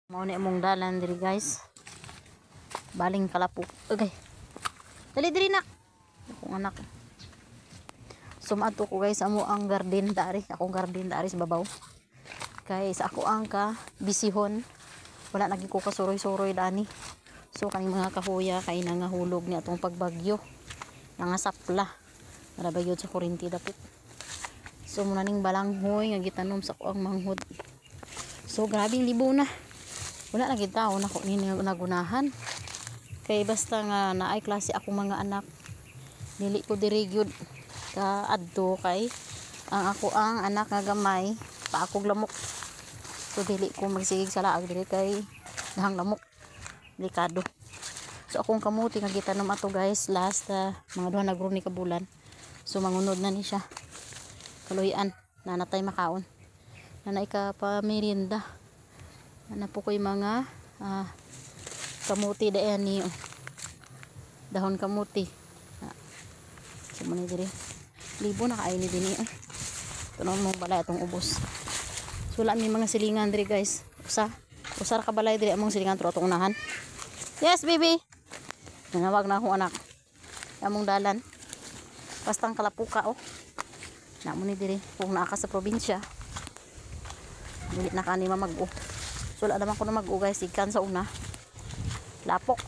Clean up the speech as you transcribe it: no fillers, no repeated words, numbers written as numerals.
Mao ni among dalan diri guys. Baling kalapok. Okay. Dali diri nak. Akong anak. Sumadto ko guys amo ang garden dari. Akong garden dari sa babaw. Kay sa ako ang ka bisihon. Wala lagi ko kasuroy-suroy dani. So kaning mga kahuya kay nangahulog ni atong pagbagyo. Nangasapla. Narabayod sa kurinti dapit. So muna ning balanghoy nga gitanom sa ko ang manghod. So grabe libo na. Wala na gid taon ako ni nagunahan. Kay basta nga naay klase akong mga anak. Dili ko diri gyud ka adto kay ang ako ang anak nga gamay pa akong lamok. So dili ko magsigig sa laag diri kay dahang lamok. Delikado. So akong kamuti nga gitanom ato guys last mga duha na gruni ka bulan. So mangunod na ni siya. Kaluyan na natay makaon. Nanay ka pa merienda. Ana po ko'y mga kamuti dayan ni dahon kamuti. So muna diri. Libo na kain ni dini. Tunon mo balay atong ubos. So wala may mga silingan diri guys. Usar ka balay diri among silingan tro atong unahan. Yes baby. Nanawag na akong anak. Among dalan. Bastang kalapuka oh. Namo ni diri kung naa ka sa probinsya. Dili na kanima mag-o. So wala naman ko na mag-o guys, ikan sa una. Lapok.